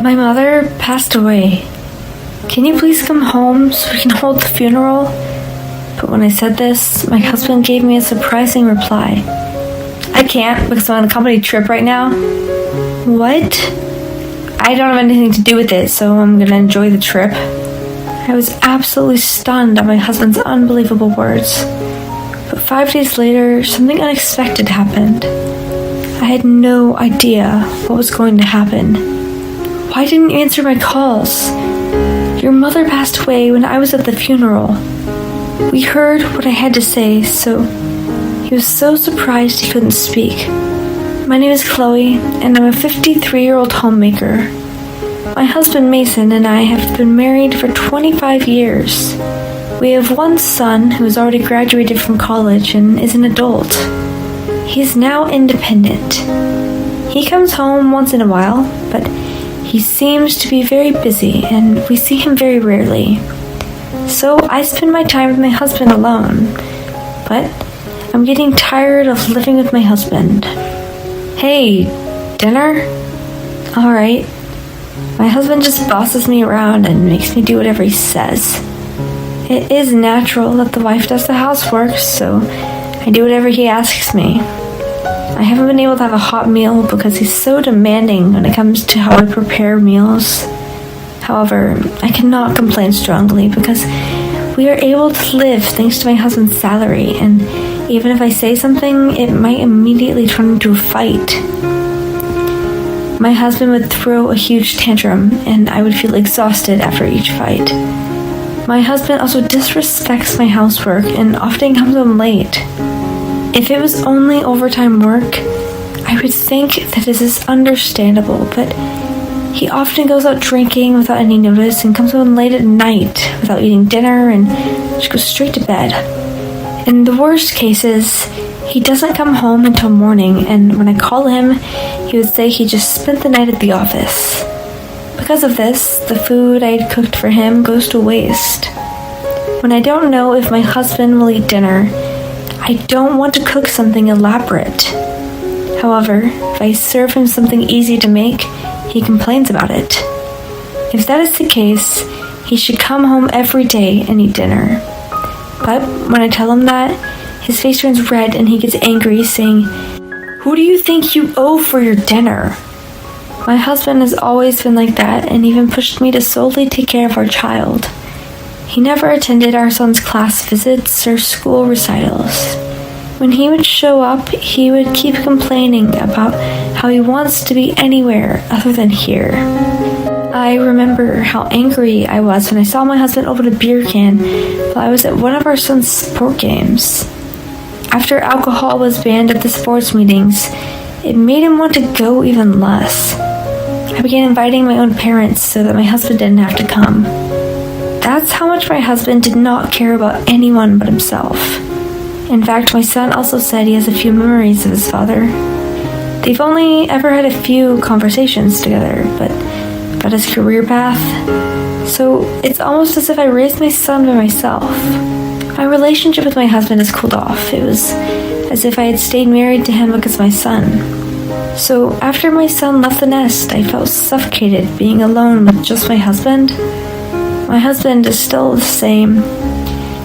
My mother passed away. Can you please come home so we can hold the funeral? But when I said this, my husband gave me a surprising reply. I can't because I'm on a company trip right now. What? I don't have anything to do with it, so I'm gonna enjoy the trip. I was absolutely stunned at my husband's unbelievable words. But 5 days later, something unexpected happened. I had no idea what was going to happen. Why didn't you answer my calls? Your mother passed away when I was at the funeral. We heard what I had to say, so he was so surprised he couldn't speak. My name is Chloe, and I'm a 53-year-old homemaker. My husband Mason and I have been married for 25 years. We have one son who has already graduated from college and is an adult. He is now independent. He comes home once in a while, but he seems to be very busy and we see him very rarely. So I spend my time with my husband alone, but I'm getting tired of living with my husband. Hey, dinner? Alright. My husband just bosses me around and makes me do whatever he says. It is natural that the wife does the housework, so I do whatever he asks me. I haven't been able to have a hot meal because he's so demanding when it comes to how I prepare meals. However, I cannot complain strongly because we are able to live thanks to my husband's salary, and even if I say something, it might immediately turn into a fight. My husband would throw a huge tantrum, and I would feel exhausted after each fight. My husband also disrespects my housework and often comes home late. If it was only overtime work, I would think that this is understandable, but he often goes out drinking without any notice and comes home late at night without eating dinner and just goes straight to bed. In the worst cases, he doesn't come home until morning, and when I call him, he would say he just spent the night at the office. Because of this, the food I had cooked for him goes to waste. When I don't know if my husband will eat dinner, I don't want to cook something elaborate. However, if I serve him something easy to make, he complains about it. If that is the case, he should come home every day and eat dinner. But when I tell him that, his face turns red and he gets angry, saying, "Who do you think you owe for your dinner?" My husband has always been like that and even pushed me to solely take care of our child. He never attended our son's class visits or school recitals. When he would show up, he would keep complaining about how he wants to be anywhere other than here. I remember how angry I was when I saw my husband open a beer can while I was at one of our son's sport games. After alcohol was banned at the sports meetings, it made him want to go even less. I began inviting my own parents so that my husband didn't have to come. That's how much my husband did not care about anyone but himself. In fact, my son also said he has a few memories of his father. They've only ever had a few conversations together, but about his career path. So it's almost as if I raised my son by myself. My relationship with my husband has cooled off. It was as if I had stayed married to him because of my son. So after my son left the nest, I felt suffocated being alone with just my husband. My husband is still the same.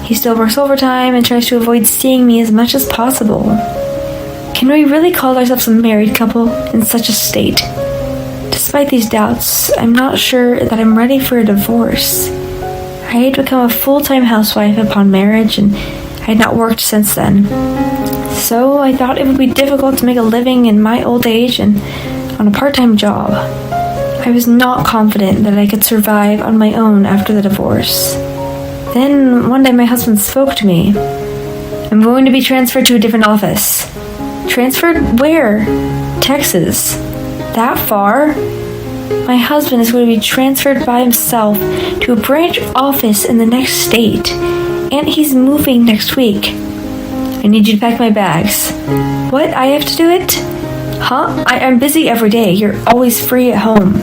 He still works overtime and tries to avoid seeing me as much as possible. Can we really call ourselves a married couple in such a state? Despite these doubts, I'm not sure that I'm ready for a divorce. I had become a full-time housewife upon marriage, and I had not worked since then. So I thought it would be difficult to make a living in my old age and on a part-time job. I was not confident that I could survive on my own after the divorce. Then one day my husband spoke to me. "I'm going to be transferred to a different office." Transferred where? Texas. That far? My husband is going to be transferred by himself to a branch office in the next state, and he's moving next week. "I need you to pack my bags." "What? I have to do it?" "Huh? I'm busy every day. You're always free at home."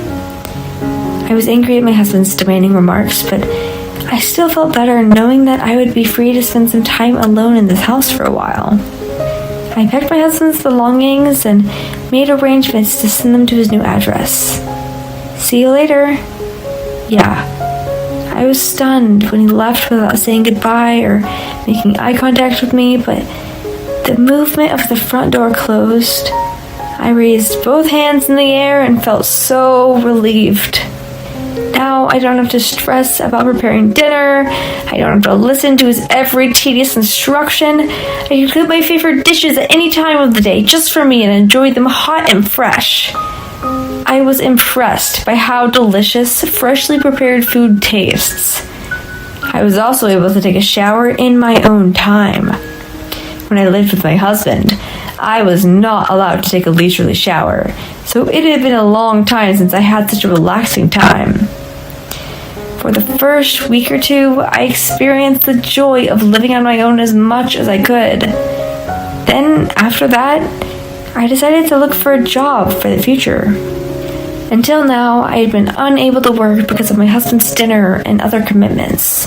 I was angry at my husband's demanding remarks, but I still felt better knowing that I would be free to spend some time alone in this house for a while. I packed my husband's belongings and made arrangements to send them to his new address. See you later. Yeah. I was stunned when he left without saying goodbye or making eye contact with me, but the movement of the front door closed. I raised both hands in the air and felt so relieved. Now I don't have to stress about preparing dinner. I don't have to listen to his every tedious instruction. I can cook my favorite dishes at any time of the day just for me and enjoy them hot and fresh. I was impressed by how delicious freshly prepared food tastes. I was also able to take a shower in my own time. When I lived with my husband, I was not allowed to take a leisurely shower, so it had been a long time since I had such a relaxing time. For the first week or two, I experienced the joy of living on my own as much as I could. Then, after that, I decided to look for a job for the future. Until now, I had been unable to work because of my husband's dinner and other commitments.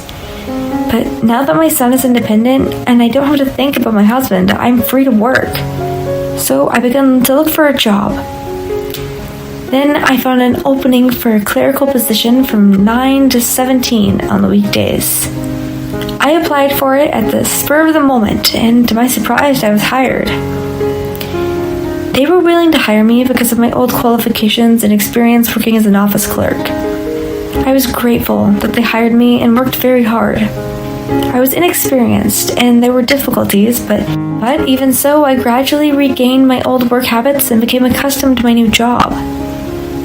But now that my son is independent and I don't have to think about my husband, I'm free to work. So I began to look for a job. Then I found an opening for a clerical position from 9 to 17 on the weekdays. I applied for it at the spur of the moment, and to my surprise, I was hired. They were willing to hire me because of my old qualifications and experience working as an office clerk. I was grateful that they hired me and worked very hard. I was inexperienced and there were difficulties, but even so, I gradually regained my old work habits and became accustomed to my new job.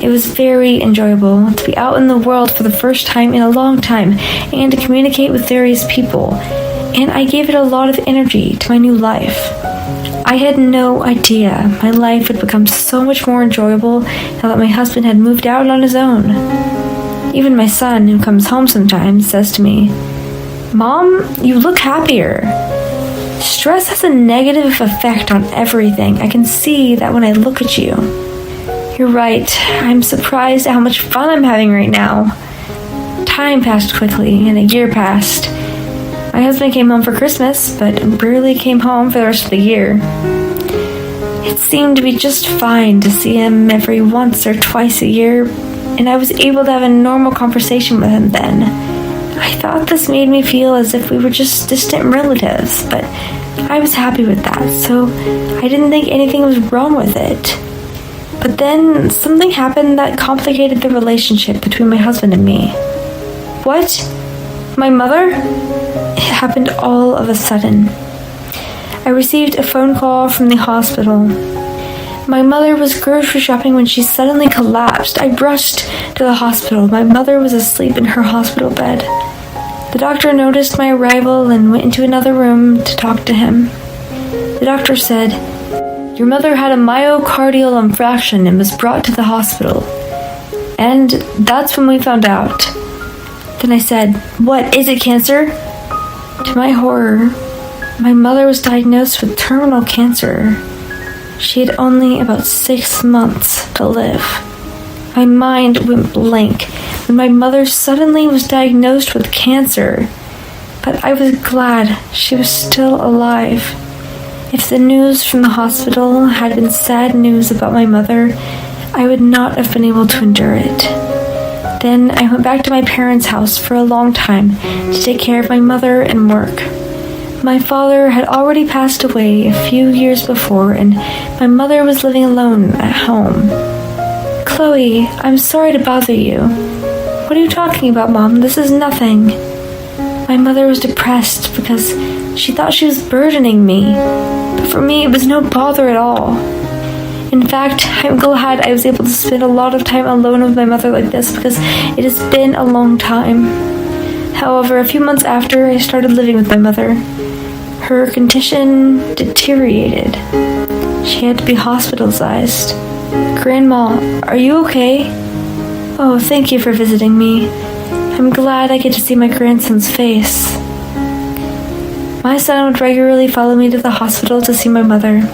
It was very enjoyable to be out in the world for the first time in a long time and to communicate with various people, and I gave it a lot of energy to my new life. I had no idea my life would become so much more enjoyable now that my husband had moved out on his own. Even my son, who comes home sometimes, says to me, "Mom, you look happier." Stress has a negative effect on everything. I can see that when I look at you. You're right. I'm surprised at how much fun I'm having right now. Time passed quickly, and a year passed. My husband came home for Christmas, but rarely came home for the rest of the year. It seemed to be just fine to see him every once or twice a year, and I was able to have a normal conversation with him then. I thought this made me feel as if we were just distant relatives, but I was happy with that, so I didn't think anything was wrong with it. But then something happened that complicated the relationship between my husband and me. What? My mother? It happened all of a sudden. I received a phone call from the hospital. My mother was grocery shopping when she suddenly collapsed. I rushed to the hospital. My mother was asleep in her hospital bed. The doctor noticed my arrival and went into another room to talk to him. The doctor said, "Your mother had a myocardial infarction and was brought to the hospital." And that's when we found out. Then I said, "What, is it cancer?" To my horror, my mother was diagnosed with terminal cancer. She had only about 6 months to live. My mind went blank when my mother suddenly was diagnosed with cancer, but I was glad she was still alive. If the news from the hospital had been sad news about my mother, I would not have been able to endure it. Then I went back to my parents' house for a long time to take care of my mother and work. My father had already passed away a few years before, and my mother was living alone at home. "Chloe, I'm sorry to bother you." "What are you talking about, Mom? This is nothing." My mother was depressed because she thought she was burdening me, but for me it was no bother at all. In fact, I'm glad I was able to spend a lot of time alone with my mother like this because it has been a long time. However, a few months after I started living with my mother, her condition deteriorated. She had to be hospitalized. "Grandma, are you okay?" "Oh, thank you for visiting me. I'm glad I get to see my grandson's face." My son would regularly follow me to the hospital to see my mother.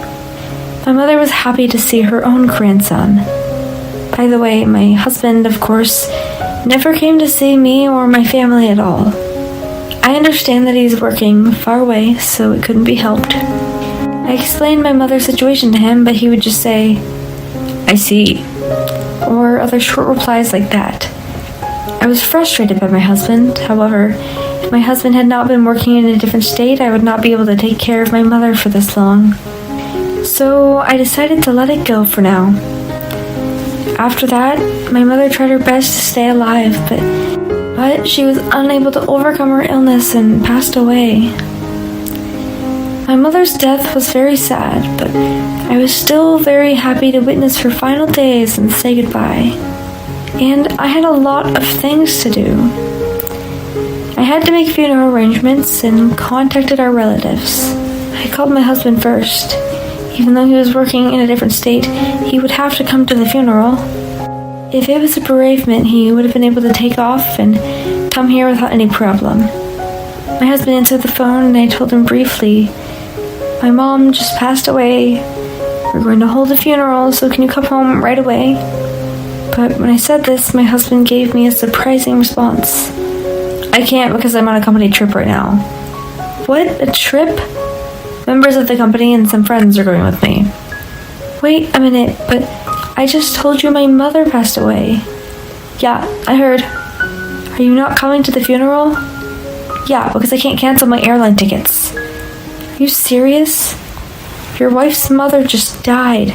My mother was happy to see her own grandson. By the way, my husband, of course, never came to see me or my family at all. I understand that he's working far away, so it couldn't be helped. I explained my mother's situation to him, but he would just say, "I see. or other short replies like that. I was frustrated by my husband. However, if my husband had not been working in a different state, I would not be able to take care of my mother for this long. So I decided to let it go for now. After that, my mother tried her best to stay alive, but she was unable to overcome her illness and passed away. My mother's death was very sad, but I was still very happy to witness her final days and say goodbye. And I had a lot of things to do. I had to make funeral arrangements and contacted our relatives. I called my husband first. Even though he was working in a different state, he would have to come to the funeral. If it was a bereavement, he would have been able to take off and come here without any problem. My husband answered the phone and I told him briefly, "My mom just passed away. We're going to hold a funeral, so can you come home right away?" But when I said this, my husband gave me a surprising response. "I can't because I'm on a company trip right now." "What? A trip?" "Members of the company and some friends are going with me." "Wait a minute, but I just told you my mother passed away." "Yeah, I heard. Are you not coming to the funeral?" "Yeah, because I can't cancel my airline tickets." "Are you serious? Your wife's mother just died."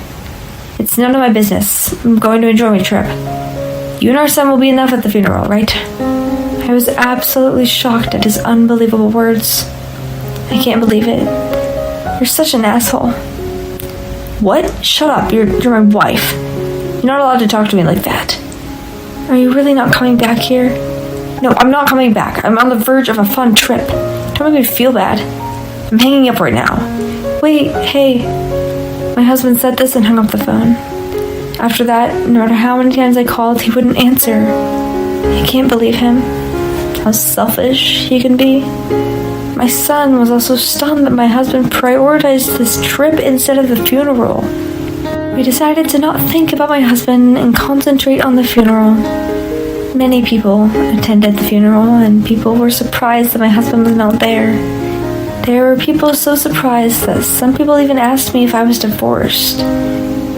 "It's none of my business. I'm going to enjoy my trip. You and our son will be enough at the funeral, right?" I was absolutely shocked at his unbelievable words. "I can't believe it. You're such an asshole." "What? Shut up. You're my wife. You're not allowed to talk to me like that." "Are you really not coming back here?" "No, I'm not coming back. I'm on the verge of a fun trip. Don't make me feel bad. I'm hanging up right now." "Wait, hey." My husband said this and hung up the phone. After that, no matter how many times I called, he wouldn't answer. I can't believe him. How selfish he can be. My son was also stunned that my husband prioritized this trip instead of the funeral. We decided to not think about my husband and concentrate on the funeral. Many people attended the funeral, and people were surprised that my husband was not there. There were people so surprised that some people even asked me if I was divorced.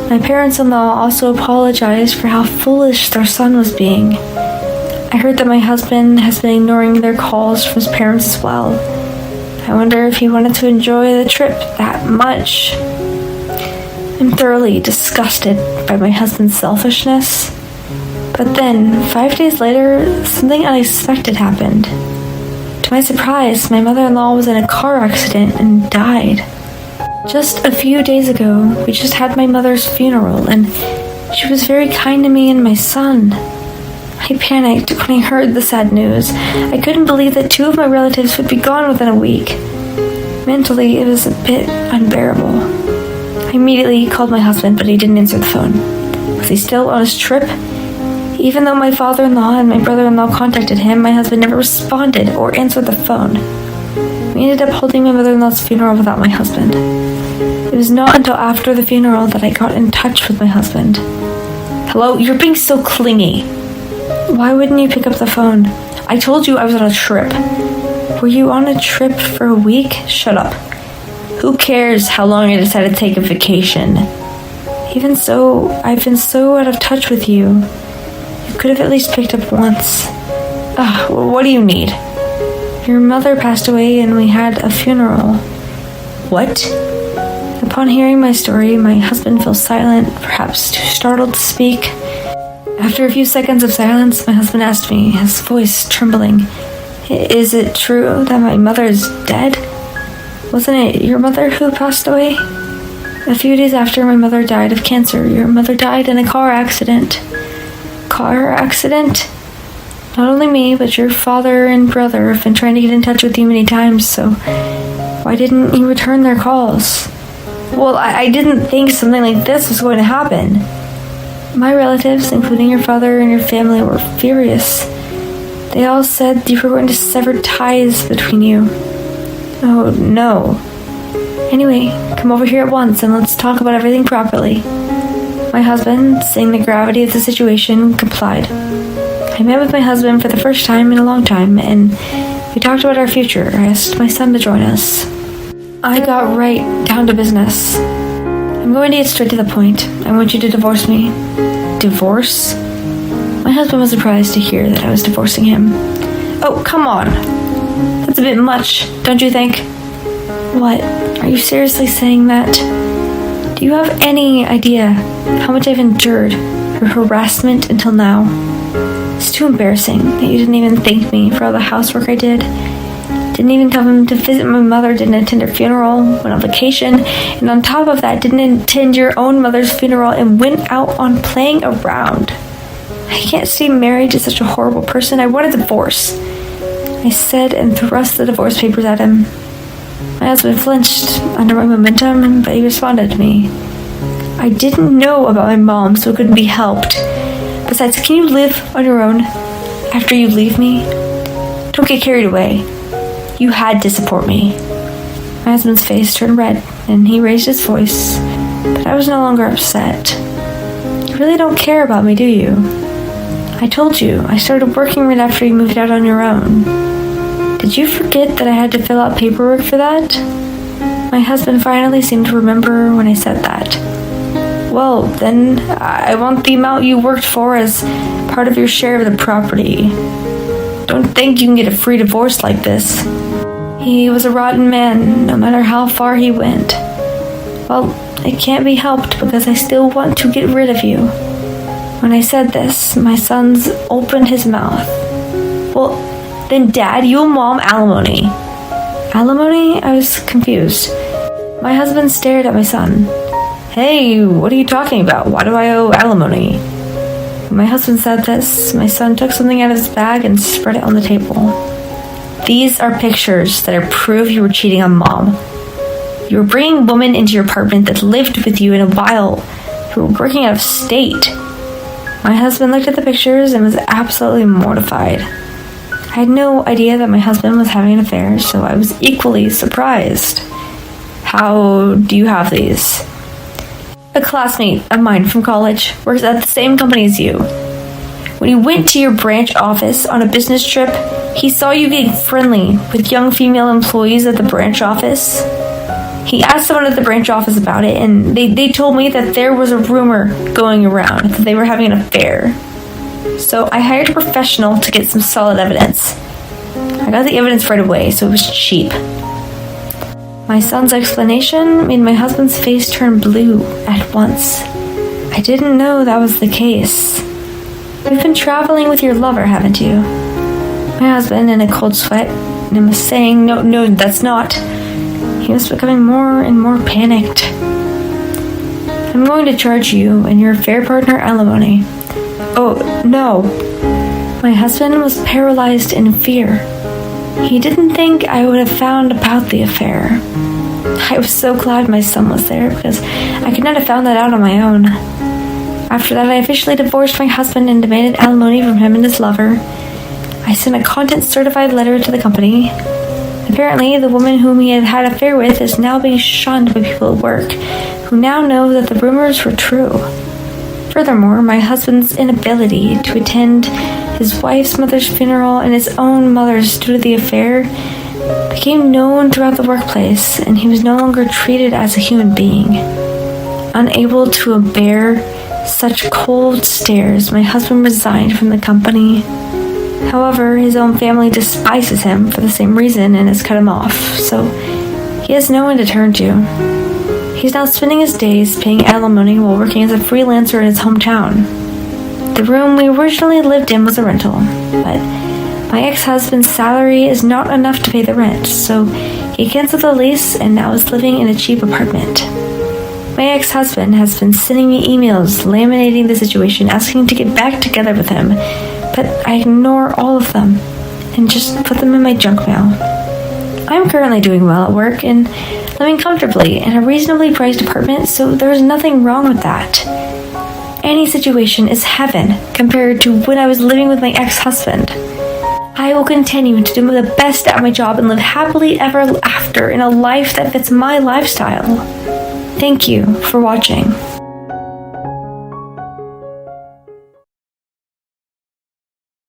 My parents-in-law also apologized for how foolish their son was being. I heard that my husband has been ignoring their calls from his parents as well. I wonder if he wanted to enjoy the trip that much. I'm thoroughly disgusted by my husband's selfishness. But then, 5 days later, something unexpected happened. To my surprise, my mother-in-law was in a car accident and died. Just a few days ago, we just had my mother's funeral, and she was very kind to me and my son. I panicked when I heard the sad news. I couldn't believe that 2 of my relatives would be gone within a week. Mentally, it was a bit unbearable. I immediately called my husband, but he didn't answer the phone. Was he still on his trip? Even though my father-in-law and my brother-in-law contacted him, my husband never responded or answered the phone. We ended up holding my mother-in-law's funeral without my husband. It was not until after the funeral that I got in touch with my husband. "Hello? You're being so clingy." "Why wouldn't you pick up the phone?" "I told you I was on a trip." "Were you on a trip for a week?" "Shut up. Who cares how long I decided to take a vacation?" "Even so, I've been so out of touch with you. You could have at least picked up once." What do you need?" "Your mother passed away and we had a funeral." "What?" Upon hearing my story, my husband fell silent, perhaps too startled to speak. After a few seconds of silence, my husband asked me, his voice trembling, "Is it true that my mother is dead? Wasn't it your mother who passed away?" "A few days after my mother died of cancer, your mother died in a car accident." "Car accident?" "Not only me, but your father and brother have been trying to get in touch with you many times, so why didn't you return their calls?" "Well, I didn't think something like this was going to happen." "My relatives, including your father and your family, were furious. They all said you were going to sever ties between you." "Oh, no." "Anyway, come over here at once and let's talk about everything properly." My husband, seeing the gravity of the situation, complied. I met with my husband for the first time in a long time, and we talked about our future. I asked my son to join us. I got right down to business. "I'm going to get straight to the point. I want you to divorce me." divorce? My husband was surprised to hear that I was divorcing him. Oh, come on. That's a bit much, don't you think? What? Are you seriously saying that? Do you have any idea how much I've endured your harassment until now? It's too embarrassing that you didn't even thank me for all the housework I did. Didn't even come to visit my mother, didn't attend her funeral, went on vacation, and on top of that, didn't attend your own mother's funeral and went out on playing around. I can't stay married to such a horrible person. I want a divorce, I said and thrust the divorce papers at him. My husband flinched under my momentum, but he responded to me. I didn't know about my mom, so it couldn't be helped. Besides, can you live on your own after you leave me? Don't get carried away. You had to support me. My husband's face turned red, and he raised his voice, but I was no longer upset. You really don't care about me, do you? I told you, I started working right after you moved out on your own. Did you forget that I had to fill out paperwork for that? My husband finally seemed to remember when I said that. Well, then, I want the amount you worked for as part of your share of the property. Don't think you can get a free divorce like this. He was a rotten man, no matter how far he went. Well, it can't be helped because I still want to get rid of you. When I said this, my sons opened his mouth. Well, then Dad, you owe Mom alimony. Alimony? I was confused. My husband stared at my son. Hey, what are you talking about? Why do I owe alimony? When my husband said this, my son took something out of his bag and spread it on the table. These are pictures that prove you were cheating on Mom. You were bringing women into your apartment that lived with you in a while. You were working out of state. My husband looked at the pictures and was absolutely mortified. I had no idea that my husband was having an affair, so I was equally surprised. How do you have these? A classmate of mine from college works at the same company as you. When he went to your branch office on a business trip, he saw you getting friendly with young female employees at the branch office. He asked someone at the branch office about it, and they told me that there was a rumor going around that they were having an affair. So I hired a professional to get some solid evidence. I got the evidence right away, so it was cheap. My son's explanation made my husband's face turn blue at once. I didn't know that was the case. You've been traveling with your lover, haven't you? My husband, in a cold sweat, and was saying, No, that's not. He was becoming more and more panicked. I'm going to charge you and your affair partner alimony. Oh, no. My husband was paralyzed in fear. He didn't think I would have found about the affair. I was so glad my son was there because I could not have found that out on my own. After that, I officially divorced my husband and demanded alimony from him and his lover. I sent a content-certified letter to the company. Apparently, the woman whom he had had an affair with is now being shunned by people at work, who now know that the rumors were true. Furthermore, my husband's inability to attend his wife's mother's funeral and his own mother's due to the affair became known throughout the workplace, and he was no longer treated as a human being. Unable to bear such cold stares, my husband resigned from the company. However, his own family despises him for the same reason and has cut him off, so he has no one to turn to. He's now spending his days paying alimony while working as a freelancer in his hometown. The room we originally lived in was a rental, but my ex-husband's salary is not enough to pay the rent, so he canceled the lease and now is living in a cheap apartment. My ex-husband has been sending me emails laminating the situation, asking to get back together with him, but I ignore all of them and just put them in my junk mail. I'm currently doing well at work and living comfortably in a reasonably priced apartment, so there's nothing wrong with that. Any situation is heaven compared to when I was living with my ex-husband. I will continue to do the best at my job and live happily ever after in a life that fits my lifestyle. Thank you for watching.